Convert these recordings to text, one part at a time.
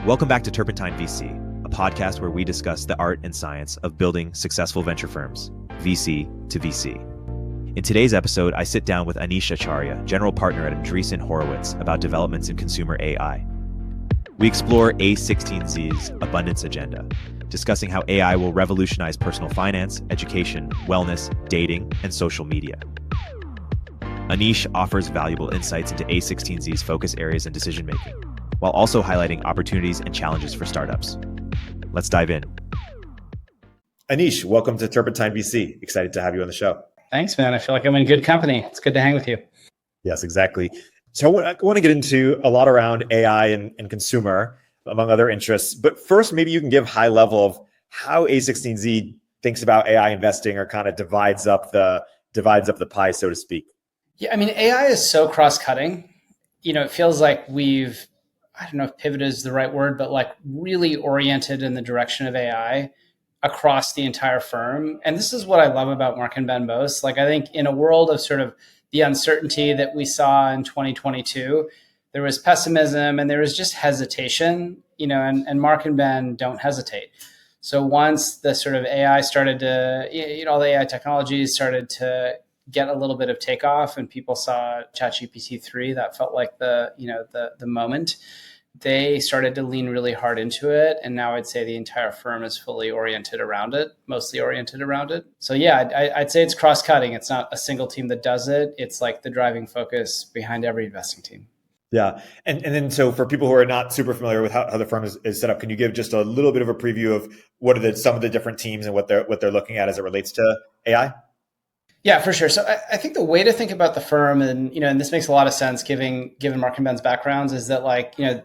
Welcome back to Turpentine VC, a podcast where we discuss the art and science of building successful venture firms, VC to VC. In today's episode, I sit down with Anish Acharya, general partner at Andreessen Horowitz, about developments in consumer AI. We explore a16z's abundance agenda, discussing how AI will revolutionize personal finance, education, wellness, dating, and social media. Anish offers valuable insights into a16z's focus areas and decision-making, while also highlighting opportunities and challenges for startups. Let's dive in. Anish, welcome to Turpentine VC. Excited to have you on the show. Thanks, man. I feel like I'm in good company. It's good to hang with you. Yes, exactly. So I want to get into a lot around AI and consumer, among other interests. But first, maybe you can give high level of how a16z thinks about AI investing, or kind of divides up the pie, so to speak. Yeah, I mean, AI is so cross-cutting. It feels like I don't know if pivot is the right word, but like really oriented in the direction of AI across the entire firm. And this is what I love about Mark and Ben most. Like, I think in a world of sort of the uncertainty that we saw in 2022, there was pessimism and there was just hesitation, and Mark and Ben don't hesitate. So once the sort of AI started to, all the AI technologies started to get a little bit of takeoff and people saw ChatGPT 3, that felt like the moment. They started to lean really hard into it. And now I'd say the entire firm is fully oriented around it, mostly oriented around it. So yeah, I'd say it's cross-cutting. It's not a single team that does it. It's like the driving focus behind every investing team. Yeah. And then so for people who are not super familiar with how the firm is set up, can you give just a little bit of a preview of what are some of the different teams and what they're looking at as it relates to AI? Yeah, for sure. So I think the way to think about the firm, and this makes a lot of sense given Mark and Ben's backgrounds, is that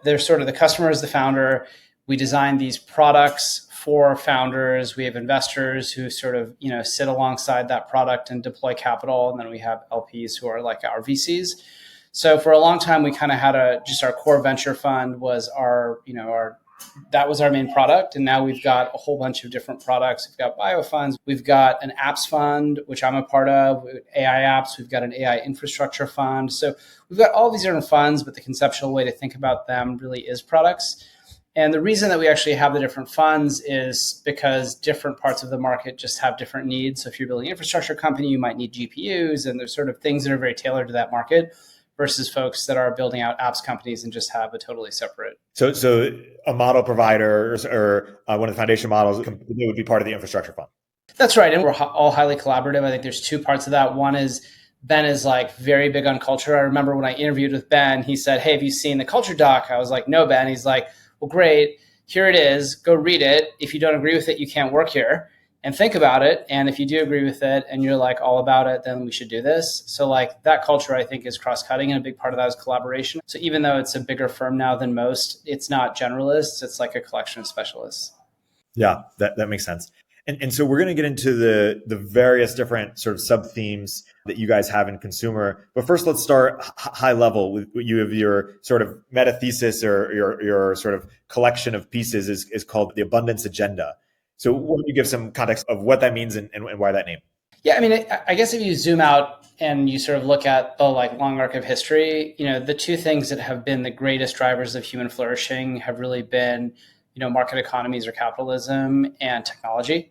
they're sort of the customer is the founder. We design these products for founders. We have investors who sort of sit alongside that product and deploy capital, and then we have LPs who are like our VCs. So for a long time, we kind of had our core venture fund was that was our main product. And now we've got a whole bunch of different products. We've got bio funds. We've got an apps fund, which I'm a part of, AI apps. We've got an AI infrastructure fund. So we've got all these different funds, but the conceptual way to think about them really is products. And the reason that we actually have the different funds is because different parts of the market just have different needs. So if you're building an infrastructure company, you might need GPUs, and there's sort of things that are very tailored to that market, versus folks that are building out apps companies and just have a totally separate. So a model provider or one of the foundation models would be part of the infrastructure fund. That's right. And we're all highly collaborative. I think there's two parts of that. One is Ben is like very big on culture. I remember when I interviewed with Ben, he said, "Hey, have you seen the culture doc?" I was like, "No, Ben." He's like, "Well, great. Here it is. Go read it. If you don't agree with it, you can't work here. And think about it. And if you do agree with it and you're like all about it, then we should do this." So like that culture, I think, is cross-cutting, and a big part of that is collaboration. So even though it's a bigger firm now than most, it's not generalists. It's like a collection of specialists. Yeah, that makes sense. And so we're going to get into the various different sort of sub-themes that you guys have in consumer. But first, let's start high level. With you have your sort of meta thesis, or your sort of collection of pieces is called the abundance agenda. So why don't you give some context of what that means and why that name? Yeah, I mean, I guess if you zoom out and you sort of look at the long arc of history, the two things that have been the greatest drivers of human flourishing have really been, market economies or capitalism and technology.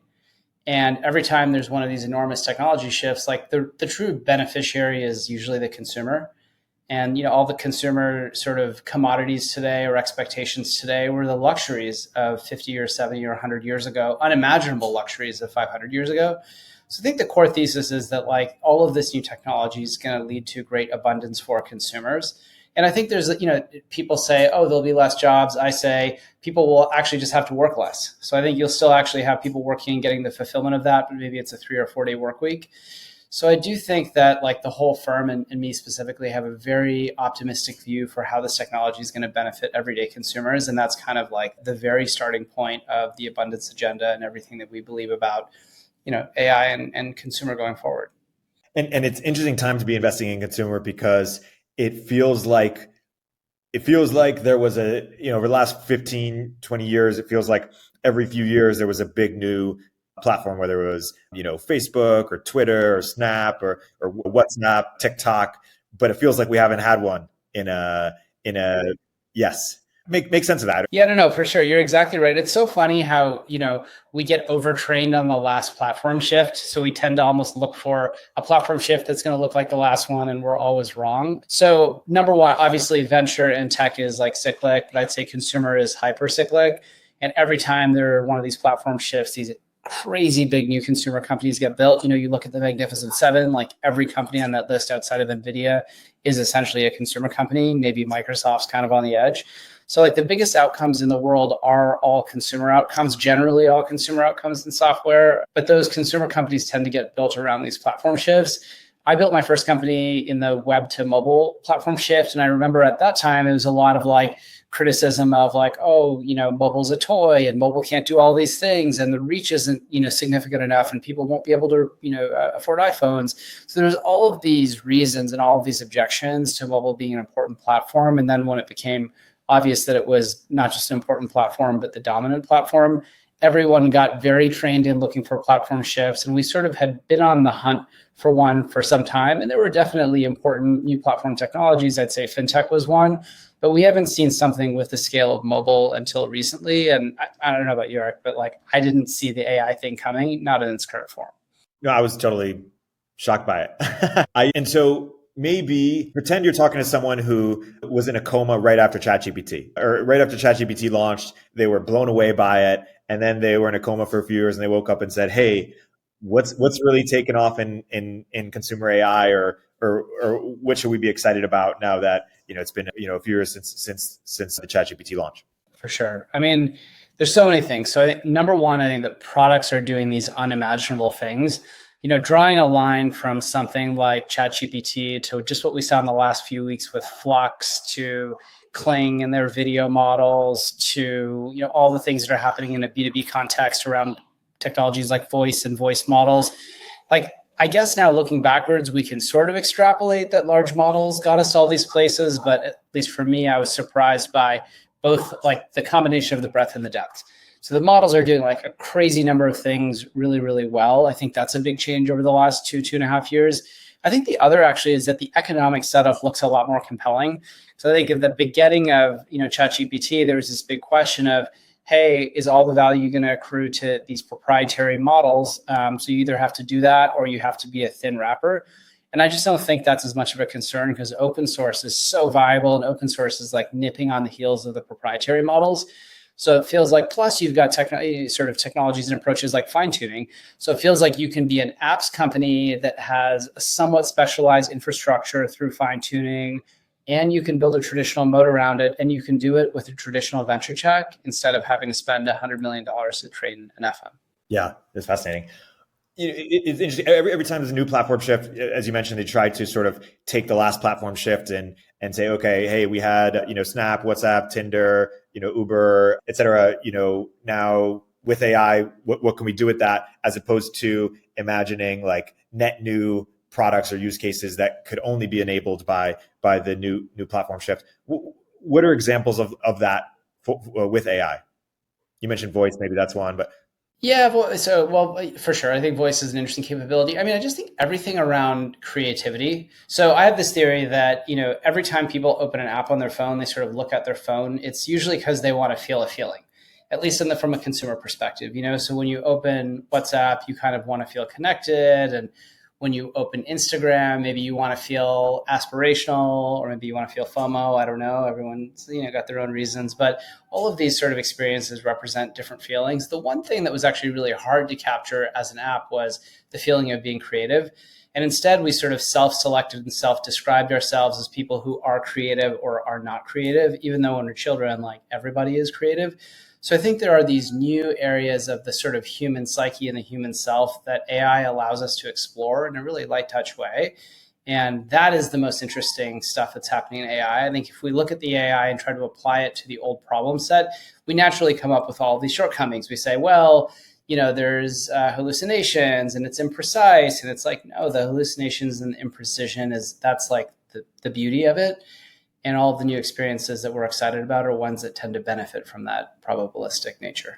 And every time there's one of these enormous technology shifts, like the true beneficiary is usually the consumer. And, all the consumer sort of commodities today or expectations today were the luxuries of 50 or 70 or 100 years ago, unimaginable luxuries of 500 years ago. So I think the core thesis is that all of this new technology is going to lead to great abundance for consumers. And I think there's, people say, oh, there'll be less jobs. I say people will actually just have to work less. So I think you'll still actually have people working and getting the fulfillment of that, but maybe it's a 3 or 4 day work week. So I do think that the whole firm and me specifically have a very optimistic view for how this technology is going to benefit everyday consumers. And that's kind of the very starting point of the abundance agenda and everything that we believe about, AI and consumer going forward. And it's interesting time to be investing in consumer, because it feels like there was over the last 15, 20 years, it feels like every few years there was a big new platform, whether it was, Facebook or Twitter or Snap or WhatsApp, TikTok, but it feels like we haven't had one in a yes. make sense of that. Yeah, no, for sure. You're exactly right. It's so funny how, we get overtrained on the last platform shift. So we tend to almost look for a platform shift that's going to look like the last one, and we're always wrong. So number one, obviously venture and tech is like cyclic, but I'd say consumer is hyper cyclic. And every time there are one of these platform shifts, these crazy big new consumer companies get built. You look at the Magnificent Seven, like every company on that list outside of NVIDIA is essentially a consumer company. Maybe Microsoft's kind of on the edge. So like the biggest outcomes in the world are all consumer outcomes, generally all consumer outcomes in software. But those consumer companies tend to get built around these platform shifts. I built my first company in the web to mobile platform shift. And I remember at that time, it was a lot of like criticism of like, mobile's a toy and mobile can't do all these things. And the reach isn't, significant enough and people won't be able to, afford iPhones. So there's all of these reasons and all of these objections to mobile being an important platform. And then when it became obvious that it was not just an important platform, but the dominant platform, everyone got very trained in looking for platform shifts. And we sort of had been on the hunt for one for some time. And there were definitely important new platform technologies. I'd say fintech was one, but we haven't seen something with the scale of mobile until recently. And I don't know about you, Erik, but like I didn't see the AI thing coming, not in its current form. No, I was totally shocked by it. And so maybe pretend you're talking to someone who was in a coma right after ChatGPT, or right after ChatGPT launched, they were blown away by it. And then they were in a coma for a few years and they woke up and said, hey, what's really taken off in consumer AI, or what should we be excited about now that, it's been, a few years since the ChatGPT launch? For sure. I mean, there's so many things. So I think, number one, I think that products are doing these unimaginable things. Drawing a line from something like ChatGPT to just what we saw in the last few weeks with Flux, to Kling and their video models, to all the things that are happening in a B2B context around technologies like voice and voice models. Like, I guess now looking backwards, we can sort of extrapolate that large models got us all these places. But at least for me, I was surprised by both like the combination of the breadth and the depth. So the models are doing like a crazy number of things really, really well. I think that's a big change over the last 2.5 years. I think the other actually is that the economic setup looks a lot more compelling. So I think at the beginning of ChatGPT, there was this big question of, hey, is all the value going to accrue to these proprietary models? So you either have to do that or you have to be a thin wrapper. And I just don't think that's as much of a concern because open source is so viable and open source is like nipping on the heels of the proprietary models. So it feels like, plus you've got sort of technologies and approaches like fine tuning. So it feels like you can be an apps company that has a somewhat specialized infrastructure through fine tuning, and you can build a traditional moat around it, and you can do it with a traditional venture check instead of having to spend $100 million to train an FM. Yeah, it's fascinating. It's interesting. Every time there's a new platform shift, as you mentioned, they try to sort of take the last platform shift and say, okay, hey, we had Snap, WhatsApp, Tinder, Uber, et cetera. Now with AI, what can we do with that? As opposed to imagining like net new products or use cases that could only be enabled by the new platform shift. What are examples of that with AI? You mentioned voice, maybe that's one, but. Yeah, well, for sure. I think voice is an interesting capability. I mean, I just think everything around creativity. So I have this theory that, every time people open an app on their phone, they sort of look at their phone. It's usually because they want to feel a feeling, at least from a consumer perspective. So when you open WhatsApp, you kind of want to feel connected. And when you open Instagram, maybe you want to feel aspirational, or maybe you want to feel FOMO. I don't know. Everyone's got their own reasons, but all of these sort of experiences represent different feelings. The one thing that was actually really hard to capture as an app was the feeling of being creative. And instead, we sort of self-selected and self-described ourselves as people who are creative or are not creative, even though when we're children, like everybody is creative. So I think there are these new areas of the sort of human psyche and the human self that AI allows us to explore in a really light touch way. And that is the most interesting stuff that's happening in AI. I think if we look at the AI and try to apply it to the old problem set, we naturally come up with all of these shortcomings. We say, well, there's hallucinations and it's imprecise. And it's like, no, the hallucinations and the imprecision that's like the beauty of it. And all of the new experiences that we're excited about are ones that tend to benefit from that probabilistic nature.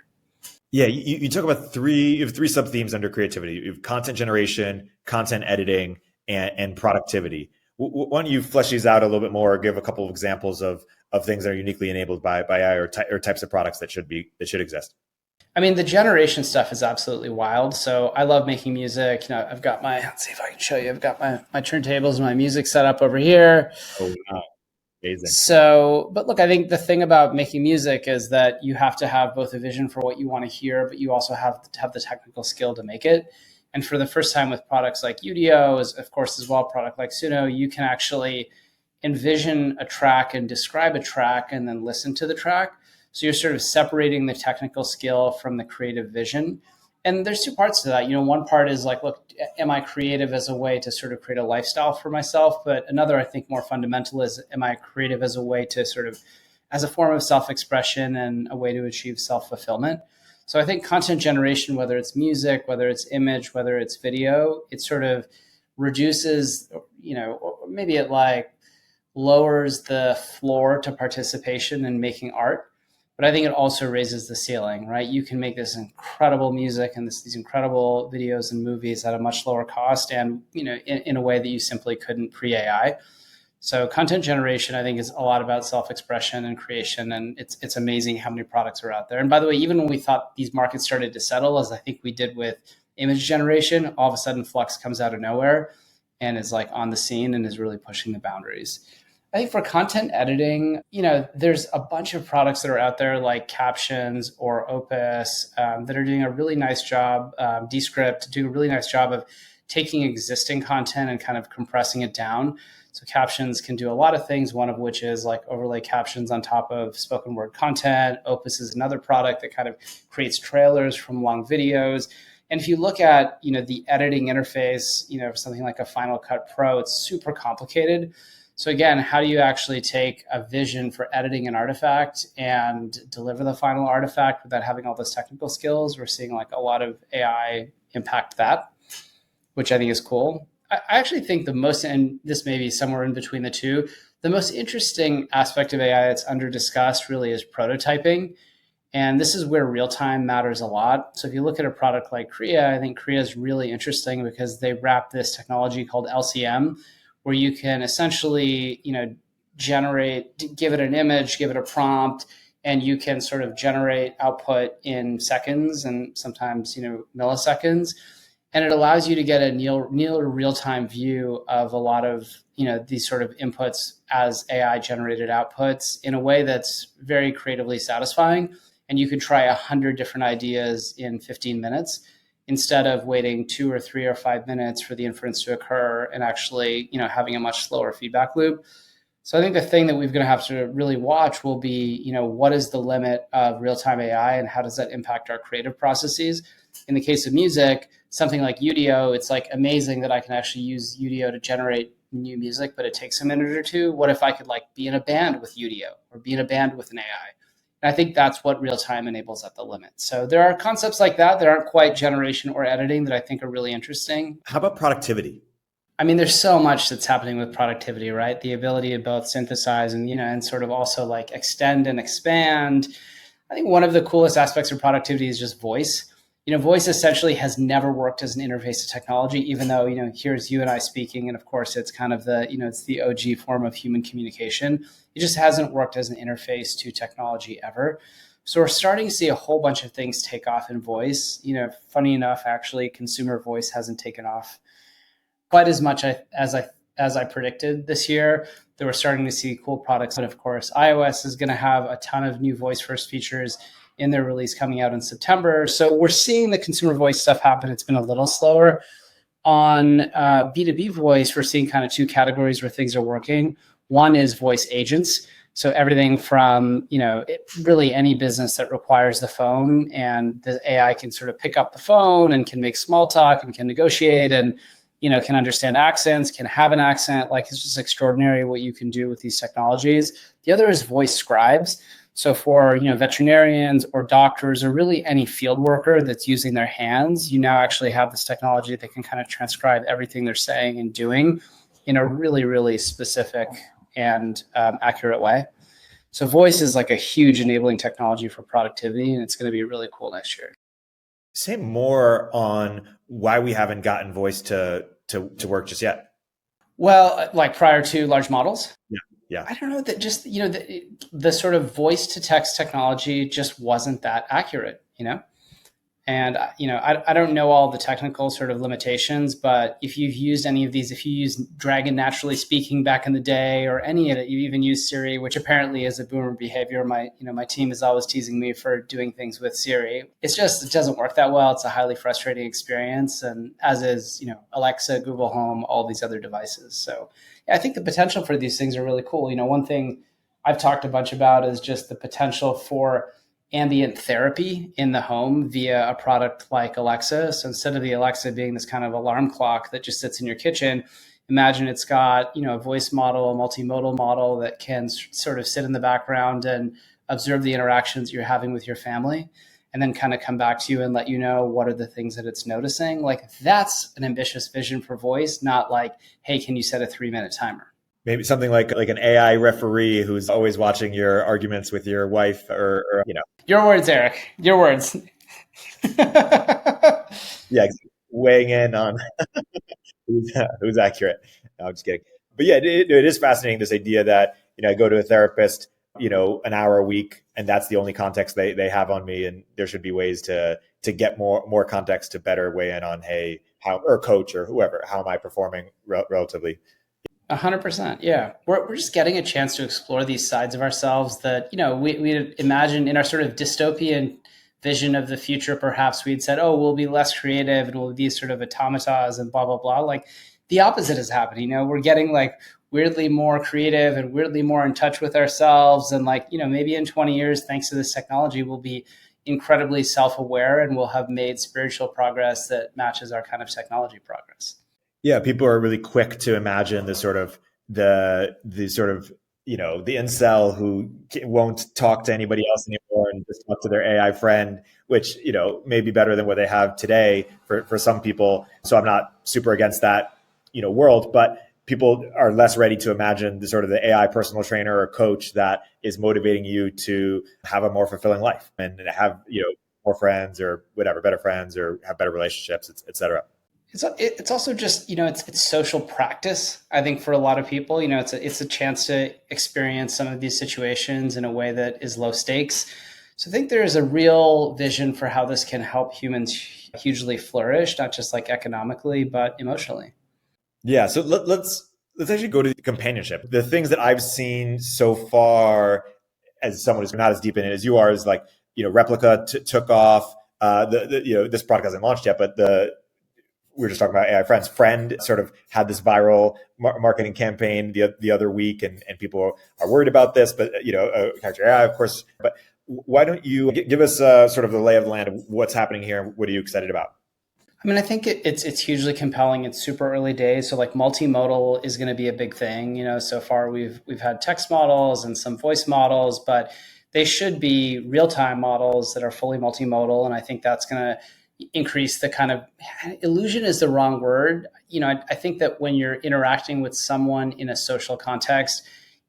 Yeah, you talk about you have three sub-themes under creativity. You have content generation, content editing, and productivity. Why don't you flesh these out a little bit more, or give a couple of examples of things that are uniquely enabled by AI, or types of products that should exist? I mean, the generation stuff is absolutely wild. So I love making music. I've got let's see if I can show you. I've got my turntables and my music set up over here. Oh, wow. Amazing. So, but look, I think the thing about making music is that you have to have both a vision for what you want to hear, but you also have to have the technical skill to make it. And for the first time with products like Udio, of course, as well, a product like Suno, you can actually envision a track and describe a track and then listen to the track. So you're sort of separating the technical skill from the creative vision. And there's two parts to that. One part is like, look, am I creative as a way to sort of create a lifestyle for myself? But another, I think, more fundamental is, am I creative as a way to sort of, as a form of self-expression and a way to achieve self-fulfillment? So I think content generation, whether it's music, whether it's image, whether it's video, it sort of reduces, or maybe it like lowers the floor to participation in making art. But I think it also raises the ceiling, right? You can make this incredible music and these incredible videos and movies at a much lower cost, and in a way that you simply couldn't pre-AI. So content generation, I think, is a lot about self-expression and creation, and it's amazing how many products are out there. And by the way, even when we thought these markets started to settle, as I think we did with image generation, all of a sudden Flux comes out of nowhere and is like on the scene and is really pushing the boundaries. I think for content editing, there's a bunch of products that are out there like Captions or Opus that are doing a really nice job, Descript, doing a really nice job of taking existing content and kind of compressing it down. So Captions can do a lot of things, one of which is like overlay captions on top of spoken word content. Opus is another product that kind of creates trailers from long videos. And if you look at, the editing interface, for something like a Final Cut Pro, it's super complicated. So again, how do you actually take a vision for editing an artifact and deliver the final artifact without having all those technical skills? We're seeing like a lot of AI impact that, which I think is cool. I actually think the most, and this may be somewhere in between the two, the most interesting aspect of AI that's under discussed really is prototyping. And this is where real-time matters a lot. So if you look at a product like Krea, I think Krea is really interesting because they wrap this technology called LCM, where you can essentially, generate, give it an image, give it a prompt, and you can sort of generate output in seconds and sometimes, milliseconds. And it allows you to get a near real-time view of a lot of, these sort of inputs as AI generated outputs in a way that's very creatively satisfying. And you could try 100 different ideas in 15 minutes. Instead of waiting 2 or 3 or 5 minutes for the inference to occur and actually, having a much slower feedback loop. So I think the thing that we're going to have to really watch will be, what is the limit of real-time AI and how does that impact our creative processes? In the case of music, something like Udio, it's like amazing that I can actually use Udio to generate new music, but it takes a minute or two. What if I could like be in a band with Udio or be in a band with an AI? And I think that's what real-time enables at the limit. So there are concepts like that aren't quite generation or editing that I think are really interesting. How about productivity? I mean, there's so much that's happening with productivity, right? The ability to both synthesize and, and sort of also like extend and expand. I think one of the coolest aspects of productivity is just voice. Voice essentially has never worked as an interface to technology, even though, here's you and I speaking. And of course, it's kind of the, it's the OG form of human communication. It just hasn't worked as an interface to technology ever. So we're starting to see a whole bunch of things take off in voice. Funny enough, actually, consumer voice hasn't taken off quite as much as I predicted this year. That we're starting to see cool products. And of course, iOS is going to have a ton of new voice first features in their release coming out in September. So we're seeing the consumer voice stuff happen. It's been a little slower. On B2B voice, we're seeing kind of two categories where things are working. One is voice agents. So everything from, really any business that requires the phone, and the AI can sort of pick up the phone and can make small talk and can negotiate and, can understand accents, can have an accent. Like, it's just extraordinary what you can do with these technologies. The other is voice scribes. So for, veterinarians or doctors or really any field worker that's using their hands, you now actually have this technology that can kind of transcribe everything they're saying and doing in a really, really specific and accurate way. So voice is like a huge enabling technology for productivity, and it's going to be really cool next year. Say more on why we haven't gotten voice to work just yet. Well, like prior to large models, Yeah. Yeah. I don't know that just, the sort of voice to text technology just wasn't that accurate, And I don't know all the technical sort of limitations, but if you've used any of these, if you use Dragon Naturally Speaking back in the day, or any of it, you even use Siri, which apparently is a boomer behavior. My team is always teasing me for doing things with Siri. It doesn't work that well. It's a highly frustrating experience, and as is Alexa, Google Home, all these other devices. So yeah, I think the potential for these things are really cool. One thing I've talked a bunch about is just the potential for ambient therapy in the home via a product like Alexa. So instead of the Alexa being this kind of alarm clock that just sits in your kitchen, imagine it's got, a voice model, a multimodal model that can sort of sit in the background and observe the interactions you're having with your family, and then kind of come back to you and let you know what are the things that it's noticing. Like, that's an ambitious vision for voice, not like, hey, can you set a 3-minute timer? Maybe something like an AI referee who's always watching your arguments with your wife, or. Your words, Erik. Your words. Yeah, weighing in on who's accurate. No, I'm just kidding. But yeah, it is fascinating, this idea that I go to a therapist, an hour a week, and that's the only context they have on me, and there should be ways to get more context to better weigh in on, hey, how, or coach or whoever, how am I performing relatively. 100%. Yeah. We're just getting a chance to explore these sides of ourselves that, we imagine in our sort of dystopian vision of the future. Perhaps we'd said, oh, we'll be less creative and we'll be these sort of automatas and blah, blah, blah. Like, the opposite is happening. We're getting like weirdly more creative and weirdly more in touch with ourselves. And like, maybe in 20 years, thanks to this technology, we'll be incredibly self-aware and we'll have made spiritual progress that matches our kind of technology progress. Yeah, people are really quick to imagine the sort of the incel who won't talk to anybody else anymore and just talk to their AI friend, which may be better than what they have today for some people. So I'm not super against that world, but people are less ready to imagine the sort of the AI personal trainer or coach that is motivating you to have a more fulfilling life and have more friends or whatever, better friends, or have better relationships, et cetera. It's also just, it's social practice. I think for a lot of people, it's a chance to experience some of these situations in a way that is low stakes. So I think there is a real vision for how this can help humans hugely flourish, not just like economically, but emotionally. Yeah. So let's actually go to companionship. The things that I've seen so far, as someone who's not as deep in it as you are, is like, Replica took off. This product hasn't launched yet, but we were just talking about AI friends. Friend sort of had this viral marketing campaign the other week, and people are worried about this. But character AI, of course. But why don't you give us sort of the lay of the land of what's happening here? What are you excited about? I mean, I think it's hugely compelling. It's super early days, so like multimodal is going to be a big thing. So far we've had text models and some voice models, but they should be real-time models that are fully multimodal, and I think that's going to increase the kind of illusion is the wrong word. I think that when you're interacting with someone in a social context,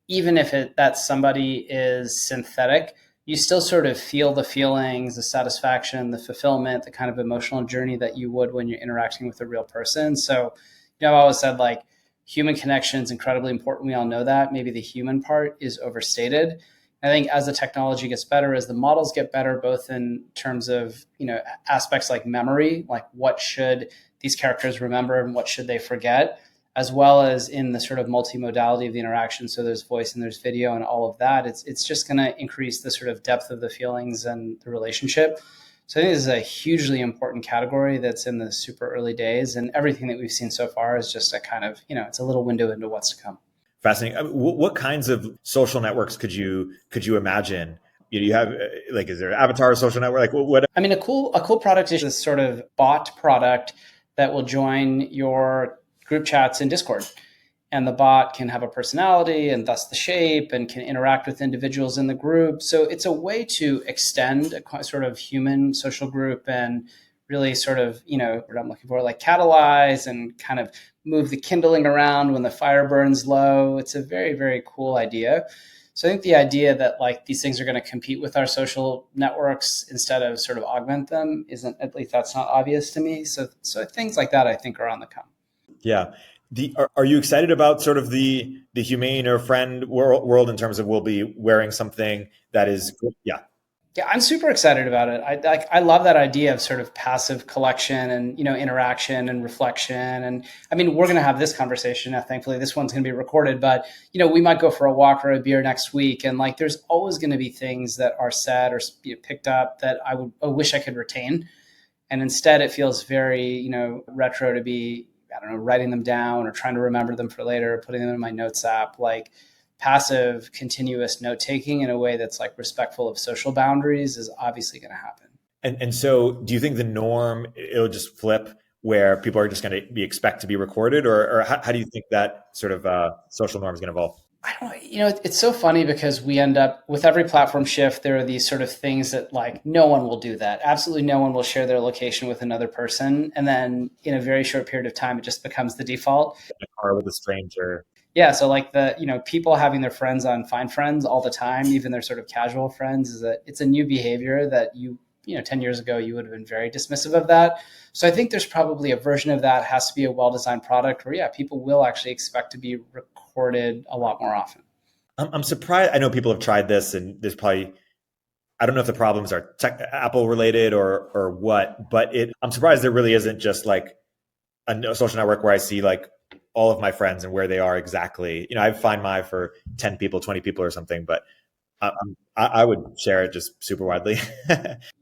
even if that somebody is synthetic, you still sort of feel the feelings, the satisfaction, the fulfillment, the kind of emotional journey that you would when you're interacting with a real person. So, I've always said like human connection is incredibly important. We all know that. Maybe the human part is overstated. I think as the technology gets better, as the models get better, both in terms of, aspects like memory, like what should these characters remember and what should they forget, as well as in the sort of multimodality of the interaction. So there's voice and there's video and all of that. It's just going to increase the sort of depth of the feelings and the relationship. So I think this is a hugely important category that's in the super early days. And everything that we've seen so far is just a kind of, it's a little window into what's to come. Fascinating. I mean, what kinds of social networks could you imagine? You have is there an avatar social network? Like what? I mean, a cool product is this sort of bot product that will join your group chats in Discord, and the bot can have a personality and thus the shape and can interact with individuals in the group. So it's a way to extend a sort of human social group and really sort of, what I'm looking for, like catalyze and kind of move the kindling around when the fire burns low. It's a very, very cool idea. So I think the idea that like these things are going to compete with our social networks instead of sort of augment them isn't, at least that's not obvious to me. So things like that I think are on the come. Yeah. Are you excited about sort of the humane or friend world in terms of we'll be wearing something that is, yeah. Yeah, I'm super excited about it. I love that idea of sort of passive collection and, interaction and reflection. And I mean, we're going to have this conversation. Thankfully, this one's going to be recorded, but, we might go for a walk or a beer next week. And like, there's always going to be things that are said or picked up that I wish I could retain. And instead it feels very, retro to be, I don't know, writing them down or trying to remember them for later, putting them in my notes app. Like, passive, continuous note taking in a way that's like respectful of social boundaries is obviously going to happen. And so, do you think the norm it'll just flip where people are just going to expect to be recorded, or how do you think that sort of social norm is going to evolve? I don't know. It's so funny because we end up with every platform shift. There are these sort of things that like no one will do that. Absolutely no one will share their location with another person. And then in a very short period of time, it just becomes the default. In a car with a stranger. Yeah. So like people having their friends on Find Friends all the time, even their sort of casual friends, it's a new behavior that 10 years ago, you would have been very dismissive of that. So I think there's probably a version of that has to be a well-designed product where, yeah, people will actually expect to be recorded a lot more often. I'm surprised. I know people have tried this and there's probably, I don't know if the problems are Apple related or what, but I'm surprised there really isn't just like a social network where I see like all of my friends and where they are exactly. I Find My for 10 people, 20 people or something, but I would share it just super widely.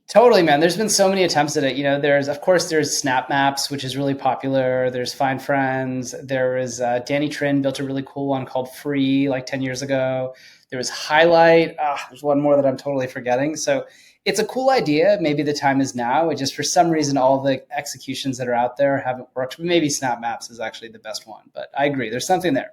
Totally, man. There's been so many attempts at it. There's Snap Maps, which is really popular. There's Find Friends. There is Danny Trin built a really cool one called Free like 10 years ago. There was Highlight. There's one more that I'm totally forgetting. So it's a cool idea. Maybe the time is now. It just, for some reason, all the executions that are out there haven't worked. Maybe Snap Maps is actually the best one, but I agree. There's something there.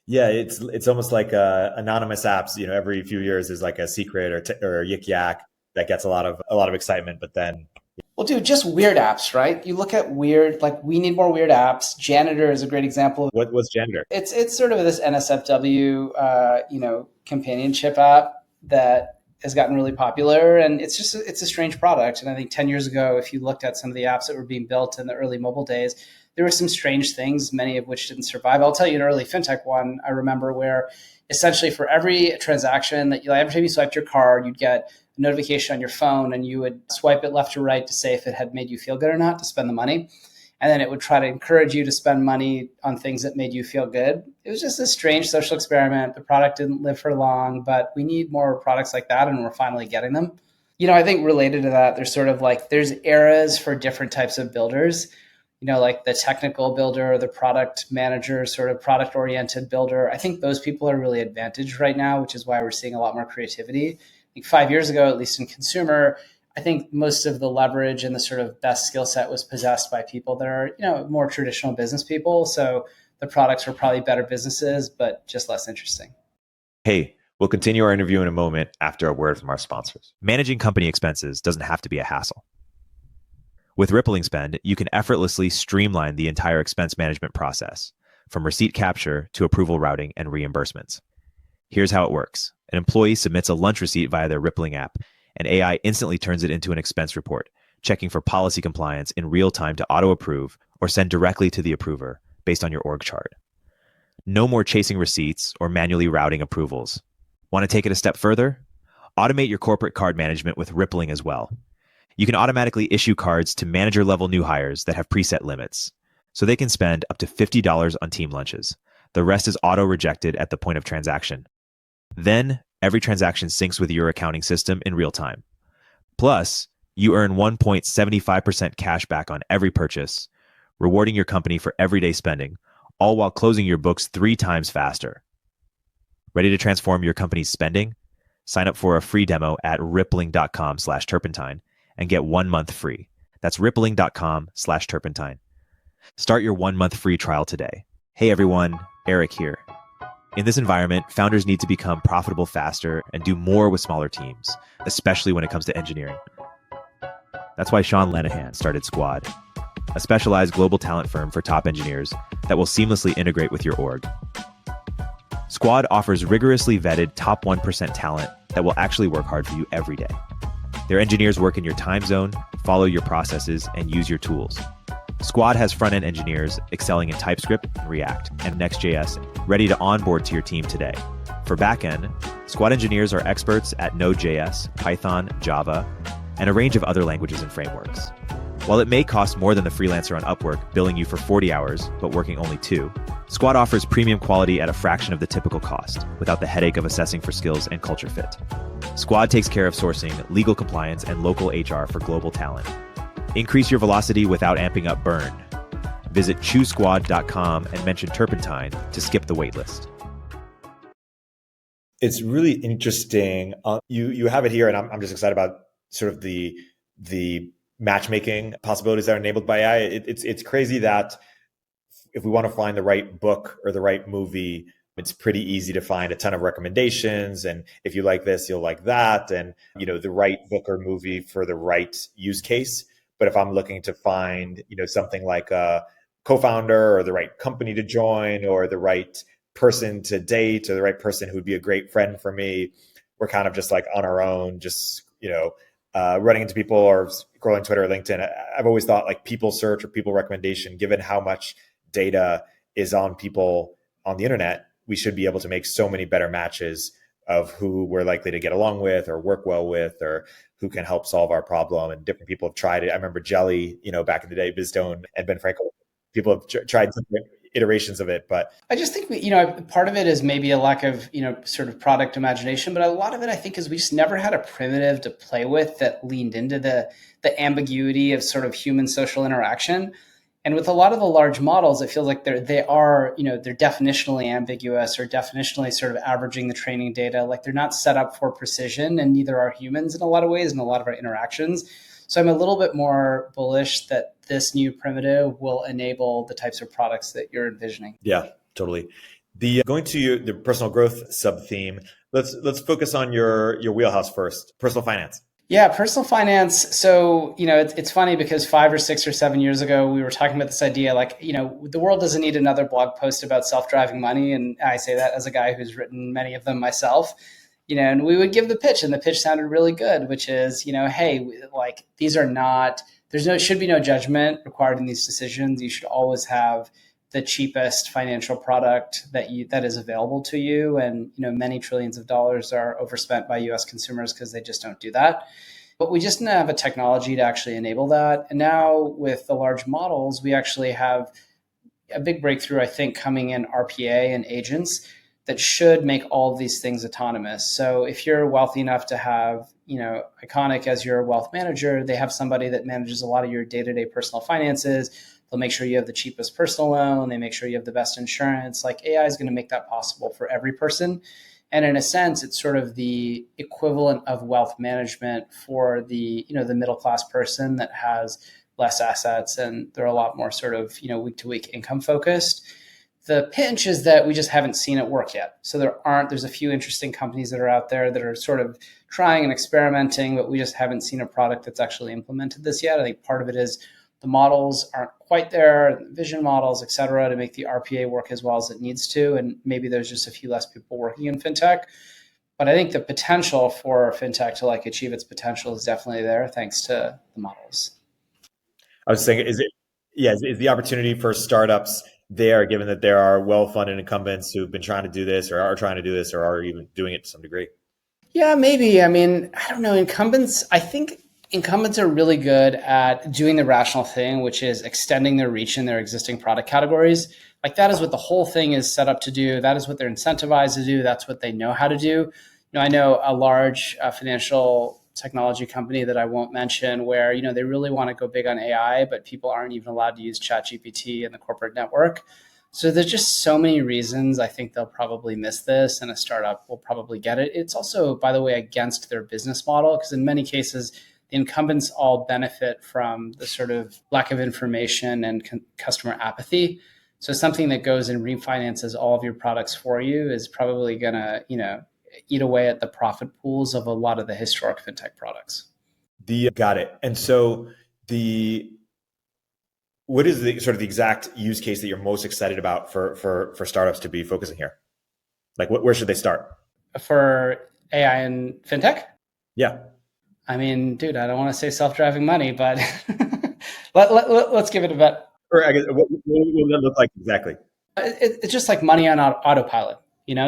Yeah, it's almost like anonymous apps. Every few years there's like a secret or Yik Yak that gets a lot of excitement, but then. Well, dude, just weird apps, right? You look at weird, like we need more weird apps. Janitor is a great example. What's Janitor? It's sort of this NSFW, companionship app that has gotten really popular, and it's a strange product. And I think 10 years ago, if you looked at some of the apps that were being built in the early mobile days, there were some strange things, many of which didn't survive. I'll tell you an early fintech one I remember where essentially for every transaction that every time you swiped your card, you'd get a notification on your phone and you would swipe it left or right to say if it had made you feel good or not to spend the money. And then it would try to encourage you to spend money on things that made you feel good. It was just a strange social experiment. The product didn't live for long, but we need more products like that, and we're finally getting them. I think related to that, there's sort of like, there's eras for different types of builders. Like the technical builder, the product manager, sort of product-oriented builder. I think those people are really advantaged right now, which is why we're seeing a lot more creativity. I think 5 years ago, at least in consumer, I think most of the leverage and the sort of best skill set was possessed by people that are, more traditional business people. So the products were probably better businesses, but just less interesting. Hey, we'll continue our interview in a moment after a word from our sponsors. Managing company expenses doesn't have to be a hassle. With Rippling Spend, you can effortlessly streamline the entire expense management process, from receipt capture to approval routing and reimbursements. Here's how it works. An employee submits a lunch receipt via their Rippling app, and AI instantly turns it into an expense report, checking for policy compliance in real time to auto-approve or send directly to the approver based on your org chart. No more chasing receipts or manually routing approvals. Want to take it a step further? Automate your corporate card management with Rippling as well. You can automatically issue cards to manager-level new hires that have preset limits, so they can spend up to $50 on team lunches. The rest is auto-rejected at the point of transaction. Then, every transaction syncs with your accounting system in real time. Plus, you earn 1.75% cash back on every purchase, rewarding your company for everyday spending, all while closing your books 3 times faster. Ready to transform your company's spending? Sign up for a free demo at rippling.com/turpentine and get 1 month free. That's rippling.com/turpentine. Start your 1 month free trial today. Hey everyone, Erik here. In this environment, founders need to become profitable faster and do more with smaller teams, especially when it comes to engineering. That's why Sean Lenahan started Squad, a specialized global talent firm for top engineers that will seamlessly integrate with your org. Squad offers rigorously vetted top 1% talent that will actually work hard for you every day. Their engineers work in your time zone, follow your processes, and use your tools. Squad has front-end engineers excelling in TypeScript and React and Next.js ready to onboard to your team today. For backend, Squad engineers are experts at Node.js, Python, Java, and a range of other languages and frameworks. While it may cost more than the freelancer on Upwork, billing you for 40 hours, but working only 2, Squad offers premium quality at a fraction of the typical cost, without the headache of assessing for skills and culture fit. Squad takes care of sourcing, legal compliance, and local HR for global talent. Increase your velocity without amping up burn. Visit choosesquad.com and mention Turpentine to skip the waitlist. It's really interesting. You have it here, and I'm just excited about sort of the matchmaking possibilities that are enabled by AI. It's crazy that if we want to find the right book or the right movie, it's pretty easy to find a ton of recommendations. And if you like this, you'll like that. And, the right book or movie for the right use case. But if I'm looking to find, something like a co-founder or the right company to join or the right person to date or the right person who would be a great friend for me, we're kind of just like on our own, just, running into people or scrolling Twitter or LinkedIn. I've always thought like people search or people recommendation, given how much data is on people on the internet, we should be able to make so many better matches of who we're likely to get along with or work well with or who can help solve our problem. And different people have tried it. I remember Jelly, back in the day, Bizdone and Ben Frankel, people have tried different iterations of it. But I just think, part of it is maybe a lack of, sort of product imagination, but a lot of it, I think, is we just never had a primitive to play with that leaned into the ambiguity of sort of human social interaction. And with a lot of the large models, it feels like they're definitionally ambiguous or definitionally sort of averaging the training data. Like they're not set up for precision, and neither are humans in a lot of ways in a lot of our interactions. So I'm a little bit more bullish that this new primitive will enable the types of products that you're envisioning. Yeah, totally. Going to the personal growth sub theme, let's focus on your wheelhouse first, personal finance. Yeah, personal finance. So, it's funny because 5 or 6 or 7 years ago, we were talking about this idea like, the world doesn't need another blog post about self-driving money. And I say that as a guy who's written many of them myself, and we would give the pitch and the pitch sounded really good, which is, hey, like these are not, should be no judgment required in these decisions. You should always have the cheapest financial product that is available to you. And, many trillions of dollars are overspent by US consumers because they just don't do that. But we just didn't have a technology to actually enable that. And now with the large models, we actually have a big breakthrough, I think, coming in RPA and agents that should make all of these things autonomous. So if you're wealthy enough to have, Iconic as your wealth manager, they have somebody that manages a lot of your day-to-day personal finances. They'll make sure you have the cheapest personal loan. They make sure you have the best insurance. Like AI is going to make that possible for every person. And in a sense, it's sort of the equivalent of wealth management for the middle-class person that has less assets. And they're a lot more sort of, week-to-week income focused. The pinch is that we just haven't seen it work yet. So there's a few interesting companies that are out there that are sort of trying and experimenting, but we just haven't seen a product that's actually implemented this yet. I think part of it is the models aren't quite there, vision models, et cetera, to make the RPA work as well as it needs to. And maybe there's just a few less people working in fintech. But I think the potential for fintech to achieve its potential is definitely there, thanks to the models. I was saying, is the opportunity for startups there, given that there are well-funded incumbents who've been trying to do this or are trying to do this or are even doing it to some degree? Yeah, maybe. I mean, I don't know. I think incumbents are really good at doing the rational thing, which is extending their reach in their existing product categories. Like that is what the whole thing is set up to do. That is what they're incentivized to do. That's what they know how to do. I know a large financial technology company that I won't mention where, they really want to go big on AI, but people aren't even allowed to use ChatGPT in the corporate network. So there's just so many reasons I think they'll probably miss this, and a startup will probably get it. It's also, by the way, against their business model, because in many cases, the incumbents all benefit from the sort of lack of information and customer apathy. So something that goes and refinances all of your products for you is probably going to, eat away at the profit pools of a lot of the historic fintech products. Got it. And so what is the sort of the exact use case that you're most excited about for startups to be focusing here? Like where should they start? For AI and fintech? Yeah. I mean, dude, I don't want to say self-driving money, but let's give it a bet. Or I guess, what would that look like exactly? It's just like money on autopilot,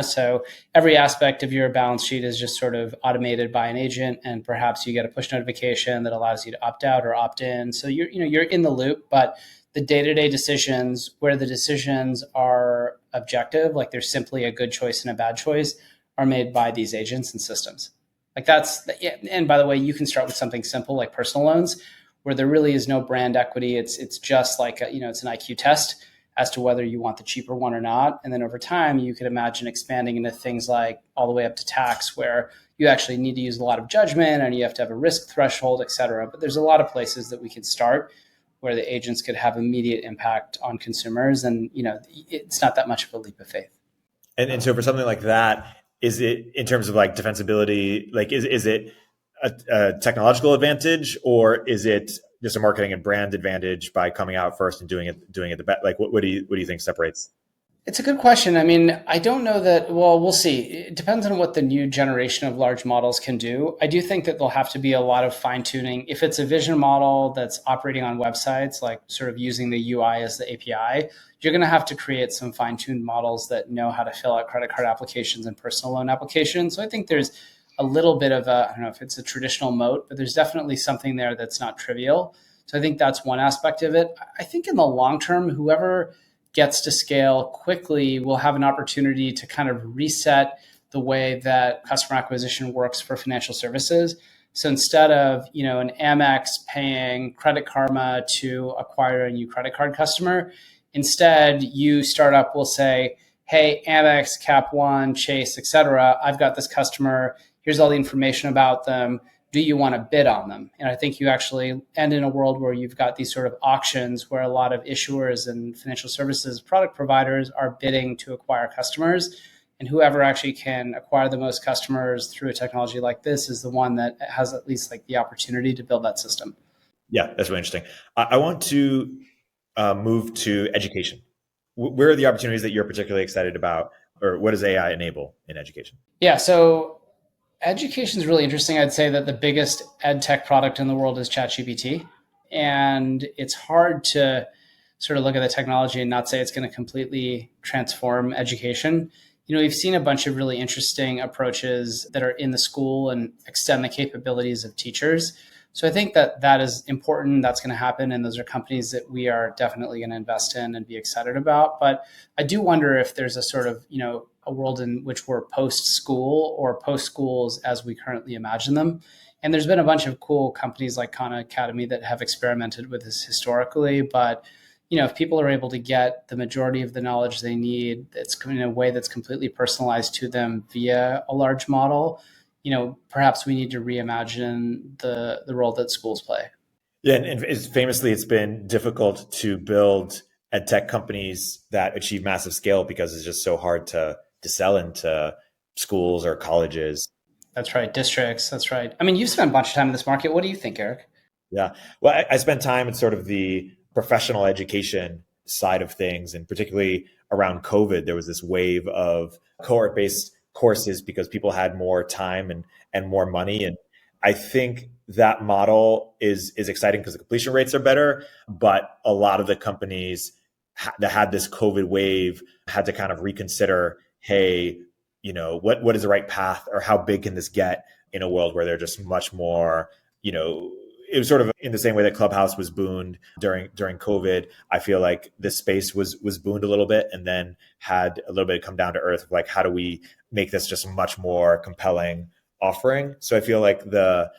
so every aspect of your balance sheet is just sort of automated by an agent, and perhaps you get a push notification that allows you to opt out or opt in. So you're in the loop, but the day-to-day decisions, where the decisions are objective, like there's simply a good choice and a bad choice, are made by these agents and systems. Like and by the way, you can start with something simple like personal loans, where there really is no brand equity. It's just like it's an IQ test as to whether you want the cheaper one or not. And then over time, you could imagine expanding into things like all the way up to tax, where you actually need to use a lot of judgment and you have to have a risk threshold, et cetera. But there's a lot of places that we could start where the agents could have immediate impact on consumers. And, it's not that much of a leap of faith. And so for something like that, is it, in terms of like defensibility, like is it a technological advantage, or is it just a marketing and brand advantage by coming out first and doing it the best? Like what do you think separates? It's a good question. I mean, I don't know that, well, we'll see. It depends on what the new generation of large models can do. I do think that there'll have to be a lot of fine tuning. If it's a vision model that's operating on websites, like sort of using the UI as the API, you're going to have to create some fine tuned models that know how to fill out credit card applications and personal loan applications. So I think there's a little bit of I don't know if it's a traditional moat, but there's definitely something there that's not trivial. So I think that's one aspect of it. I think in the long term, whoever gets to scale quickly will have an opportunity to kind of reset the way that customer acquisition works for financial services. So instead of, an Amex paying Credit Karma to acquire a new credit card customer, instead you startup will say, hey, Amex, Cap One, Chase, et cetera, I've got this customer. Here's all the information about them. Do you want to bid on them? And I think you actually end in a world where you've got these sort of auctions where a lot of issuers and financial services product providers are bidding to acquire customers. And whoever actually can acquire the most customers through a technology like this is the one that has at least like the opportunity to build that system. Yeah, that's really interesting. I want to move to education. Where are the opportunities that you're particularly excited about, or what does AI enable in education? Yeah, so education is really interesting. I'd say that the biggest ed tech product in the world is ChatGPT. And it's hard to sort of look at the technology and not say it's going to completely transform education. We've seen a bunch of really interesting approaches that are in the school and extend the capabilities of teachers. So I think that is important. That's going to happen. And those are companies that we are definitely going to invest in and be excited about. But I do wonder if there's a sort of, a world in which we're post-school or post-schools as we currently imagine them. And there's been a bunch of cool companies like Khan Academy that have experimented with this historically. But, if people are able to get the majority of the knowledge they need, that's in a way that's completely personalized to them via a large model, perhaps we need to reimagine the role that schools play. Yeah, and it's been difficult to build ed tech companies that achieve massive scale because it's just so hard to sell into schools or colleges. That's right. Districts. That's right. I mean, you've spent a bunch of time in this market. What do you think, Erik? Yeah. Well, I spent time in sort of the professional education side of things, and particularly around COVID, there was this wave of cohort-based courses because people had more time and more money. And I think that model is exciting because the completion rates are better, but a lot of the companies that had this COVID wave had to kind of reconsider, hey, what is the right path, or how big can this get in a world where they're just much more, it was sort of in the same way that Clubhouse was boomed during COVID. I feel like this space was boomed a little bit and then had a little bit come down to earth. Like, how do we make this just a much more compelling offering? So I feel like the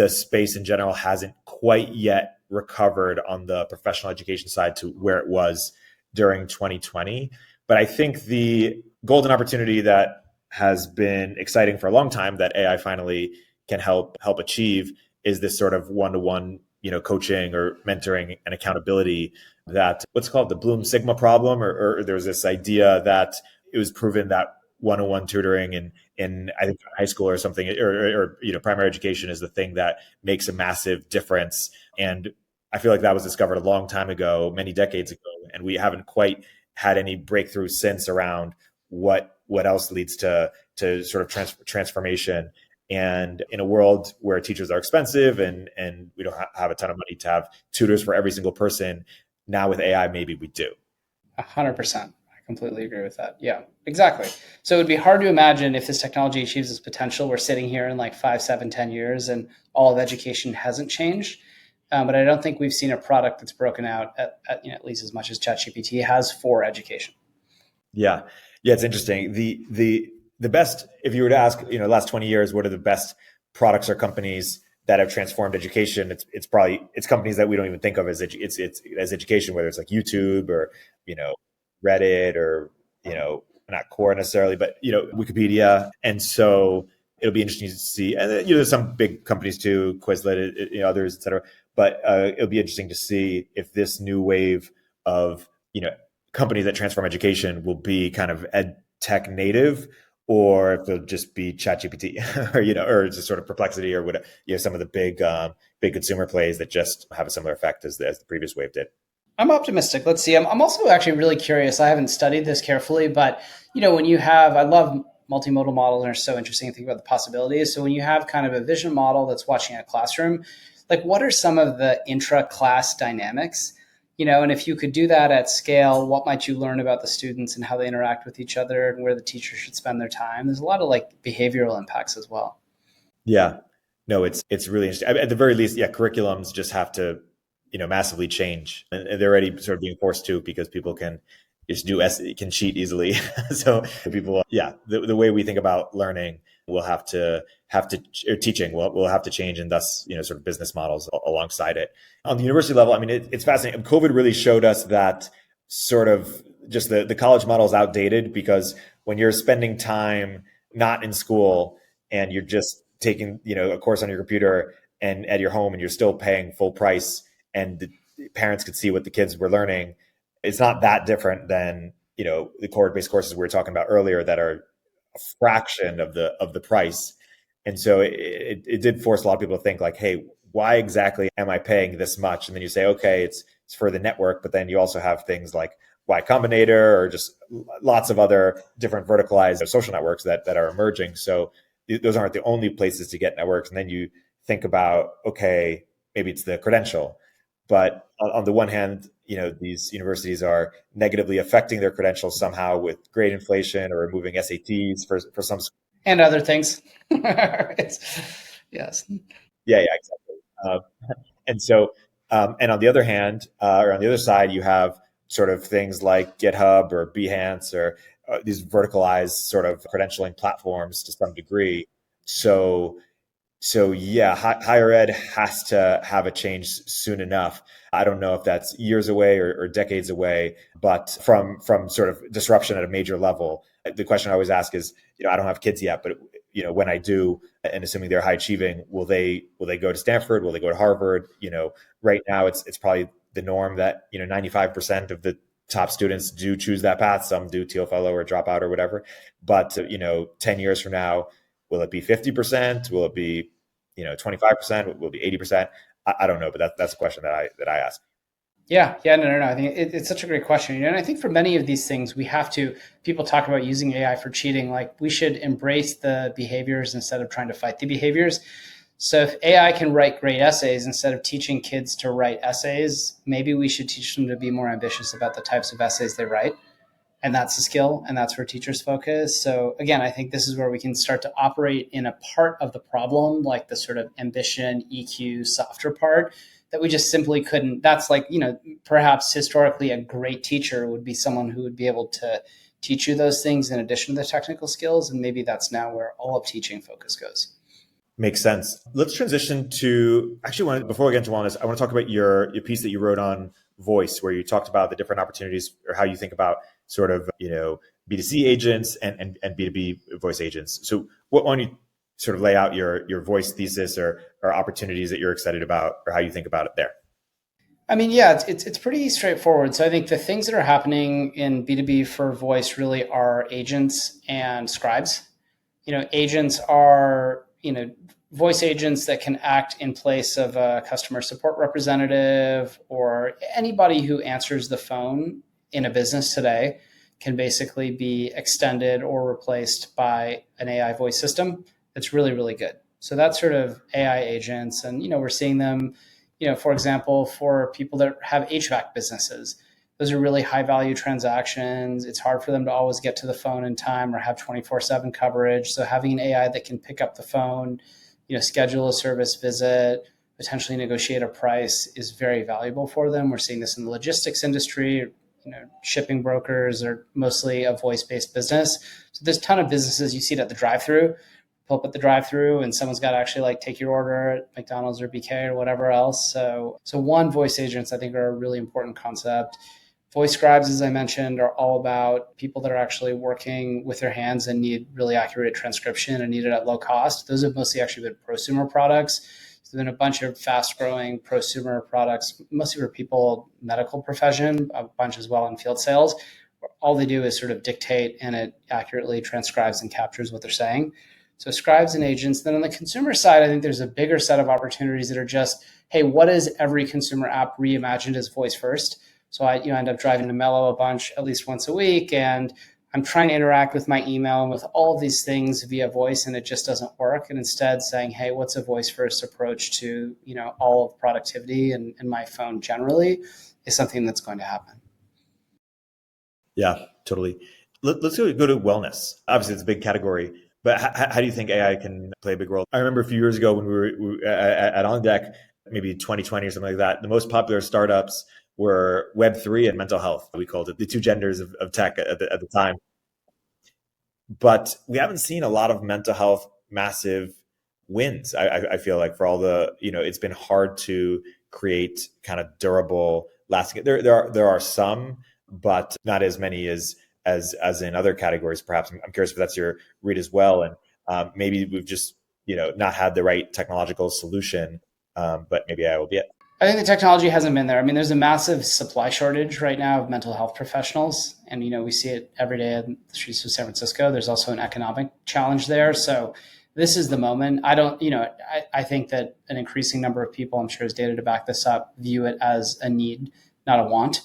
space in general hasn't quite yet recovered on the professional education side to where it was during 2020. But I think the golden opportunity that has been exciting for a long time that AI finally can help achieve is this sort of one-to-one, coaching or mentoring and accountability, that what's called the Bloom Sigma problem, or there's this idea that it was proven that one-on-one tutoring in I think high school or something, or primary education is the thing that makes a massive difference. And I feel like that was discovered a long time ago, many decades ago, and we haven't quite had any breakthrough since around what else leads to sort of transformation. And in a world where teachers are expensive and we don't have a ton of money to have tutors for every single person, Now with AI, maybe we do. 100%. I completely agree with that. Yeah, exactly. So it would be hard to imagine if this technology achieves its potential, we're sitting here in like 5, 7, 10 years and all of education hasn't changed. But I don't think we've seen a product that's broken out at least as much as ChatGPT has for education. Yeah. Yeah, it's interesting. The best, if you were to ask, the last 20 years, what are the best products or companies that have transformed education? It's probably companies that we don't even think of as as education, whether it's like YouTube or, Reddit or, not Core necessarily, but, Wikipedia. And so it'll be interesting to see. And there's some big companies too, Quizlet, others, et cetera. But it'll be interesting to see if this new wave of, companies that transform education will be kind of ed tech native, or if it'll just be ChatGPT or just sort of Perplexity or whatever, some of the big consumer plays that just have a similar effect as the previous wave did. I'm optimistic. Let's see. I'm also actually really curious. I haven't studied this carefully, but when you have, I love multimodal models and are so interesting to think about the possibilities. So when you have kind of a vision model that's watching a classroom, like what are some of the intra-class dynamics? And if you could do that at scale, what might you learn about the students and how they interact with each other and where the teacher should spend their time? There's a lot of like behavioral impacts as well. Yeah, no, it's really interesting. At the very least, curriculums just have to, massively change, and they're already sort of being forced to because people can just can cheat easily. So people, the way we think about learning will have to or teaching will have to change, and thus sort of business models alongside it. On the university level, I mean, it's fascinating. COVID really showed us that sort of just the college model is outdated, because when you're spending time not in school and you're just taking a course on your computer and at your home, and you're still paying full price, and the parents could see what the kids were learning, it's not that different than the cohort-based courses we were talking about earlier that are a fraction of the price. And so it did force a lot of people to think like, hey, why exactly am I paying this much? And then you say, okay, it's for the network, but then you also have things like Y Combinator or just lots of other different verticalized social networks that are emerging. So those aren't the only places to get networks. And then you think about, okay, maybe it's the credential. But on the one hand, these universities are negatively affecting their credentials somehow with grade inflation or removing SATs for some and other things. Yes. Yeah, exactly. And so, and on the other hand, or on the other side, you have sort of things like GitHub or Behance or these verticalized sort of credentialing platforms to some degree. So higher ed has to have a change soon enough. I don't know if that's years away or decades away, but from sort of disruption at a major level. The question I always ask is, I don't have kids yet, but when I do, and assuming they're high achieving, will they go to Stanford? Will they go to Harvard? Right now it's probably the norm that 95% of the top students do choose that path. Some do TOEFL or drop out or whatever. But 10 years from now, will it be 50%? Will it be 25%? Will it be 80%? I don't know, but that's a question that I ask. Yeah. No. I think it's such a great question. And I think for many of these things, people talk about using AI for cheating. Like we should embrace the behaviors instead of trying to fight the behaviors. So if AI can write great essays, instead of teaching kids to write essays, maybe we should teach them to be more ambitious about the types of essays they write. And that's a skill, and that's where teachers focus. So again, I think this is where we can start to operate in a part of the problem, like the sort of ambition, EQ, softer part that we just simply couldn't. That's like, perhaps historically a great teacher would be someone who would be able to teach you those things in addition to the technical skills. And maybe that's now where all of teaching focus goes. Makes sense. Let's transition to, before we get into wellness, I want to talk about your piece that you wrote on voice, where you talked about the different opportunities or how you think about sort of, B2C agents and B2B voice agents. So why don't you sort of lay out your voice thesis or opportunities that you're excited about, or how you think about it there? I mean, yeah, it's pretty straightforward. So I think the things that are happening in B2B for voice really are agents and scribes. Agents are, voice agents that can act in place of a customer support representative or anybody who answers the phone in a business today can basically be extended or replaced by an AI voice system that's really, really good. So that's sort of AI agents. And, we're seeing them, for example, for people that have HVAC businesses, those are really high value transactions. It's hard for them to always get to the phone in time or have 24/7 coverage. So having an AI that can pick up the phone, schedule a service visit, potentially negotiate a price is very valuable for them. We're seeing this in the logistics industry. Shipping brokers are mostly a voice-based business. So there's a ton of businesses. You see it at the drive-through. Pull up at the drive-through and someone's got to actually take your order at McDonald's or BK or whatever else. So one, voice agents I think are a really important concept. Voice scribes, as I mentioned, are all about people that are actually working with their hands and need really accurate transcription and need it at low cost. Those have mostly actually been prosumer products. So then a bunch of fast-growing prosumer products, mostly for people, medical profession, a bunch as well in field sales. All they do is sort of dictate and it accurately transcribes and captures what they're saying. So scribes and agents. Then on the consumer side, I think there's a bigger set of opportunities that are just, hey, what is every consumer app reimagined as voice first? So I end up driving to Mello a bunch at least once a week, and I'm trying to interact with my email and with all of these things via voice, and it just doesn't work. And instead saying, hey, what's a voice first approach to all of productivity and my phone generally is something that's going to happen. Yeah, totally. Let's go to wellness. Obviously, it's a big category. But how do you think AI can play a big role? I remember a few years ago when we were at On Deck, maybe 2020 or something like that, the most popular startups were Web3 and mental health. We called it the two genders of tech at the time. But we haven't seen a lot of mental health massive wins. I feel like for all the, it's been hard to create kind of durable, lasting. There are some, but not as many as in other categories, perhaps. I'm curious if that's your read as well. And maybe we've just, not had the right technological solution, but maybe I will be it. I think the technology hasn't been there. I mean, there's a massive supply shortage right now of mental health professionals. And, we see it every day in the streets of San Francisco. There's also an economic challenge there. So this is the moment. I think that an increasing number of people, I'm sure there's data to back this up, view it as a need, not a want.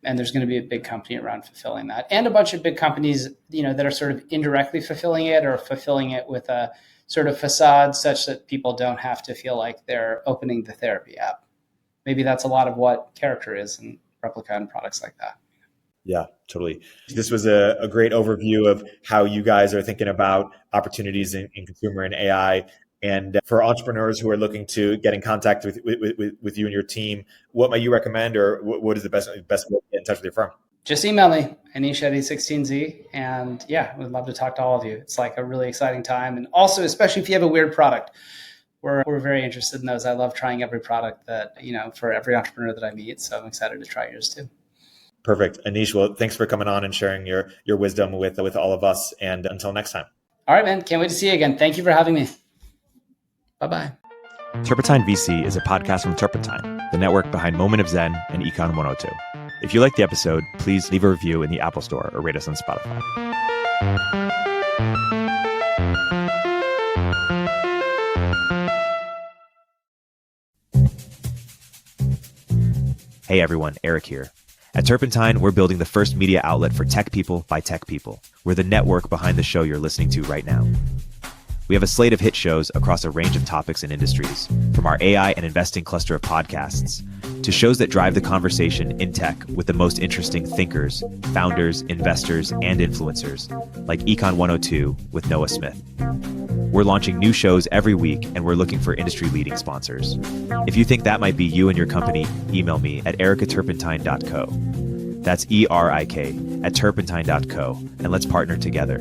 And there's going to be a big company around fulfilling that. And a bunch of big companies, that are sort of indirectly fulfilling it or fulfilling it with a sort of facade such that people don't have to feel like they're opening the therapy app. Maybe that's a lot of what Character is and Replica and products like that. Yeah, totally. This was a great overview of how you guys are thinking about opportunities in consumer and AI. And for entrepreneurs who are looking to get in contact with you and your team, what might you recommend, or what is the best way to get in touch with your firm? Just email me, Anish at a16z's. And we'd love to talk to all of you. It's like a really exciting time. And also, especially if you have a weird product, we're very interested in those. I love trying every product that, for every entrepreneur that I meet. So I'm excited to try yours too. Perfect. Anish, well, thanks for coming on and sharing your wisdom with all of us. And until next time. All right, man. Can't wait to see you again. Thank you for having me. Bye-bye. Turpentine VC is a podcast from Turpentine, the network behind Moment of Zen and Econ 102. If you liked the episode, please leave a review in the Apple Store or rate us on Spotify. Hey everyone, Erik here. At Turpentine, we're building the first media outlet for tech people by tech people. We're the network behind the show you're listening to right now. We have a slate of hit shows across a range of topics and industries, from our AI and investing cluster of podcasts to shows that drive the conversation in tech with the most interesting thinkers, founders, investors, and influencers, like Econ 102 with Noah Smith. We're launching new shows every week, and we're looking for industry-leading sponsors. If you think that might be you and your company, email me at eric@turpentine.co. That's ERIK at turpentine.co, and let's partner together.